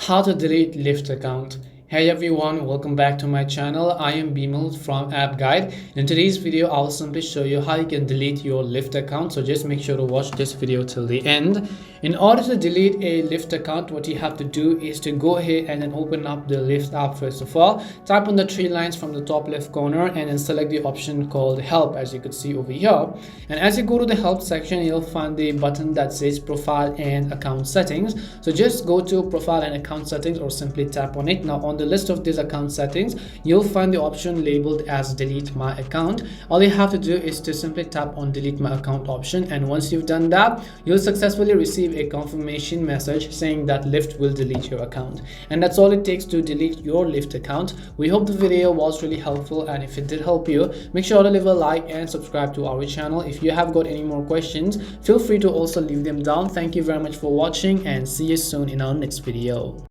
How to delete Lyft account. Hey everyone, welcome back to my channel. I am Bimal from App Guide. In today's video, I'll simply show you how you can delete your Lyft account. So just make sure to watch this video till the end. In order to delete a Lyft account, what you have to do is to go ahead and then open up the Lyft app first of all. Type on the three lines from the top left corner and then select the option called Help, as you could see over here. And as you go to the Help section, you'll find the button that says Profile and Account Settings. So just go to Profile and Account Settings or simply tap on it. Now on the list of these account settings, you'll find the option labeled as Delete My Account. All you have to do is to simply tap on Delete My Account option, and once you've done that, you'll successfully receive a confirmation message saying that Lyft will delete your account. And that's all it takes to delete your Lyft account. We hope the video was really helpful, and if it did help you, make sure to leave a like and subscribe to our channel. If you have got any more questions, feel free to also leave them down. Thank you very much for watching, and see you soon in our next video.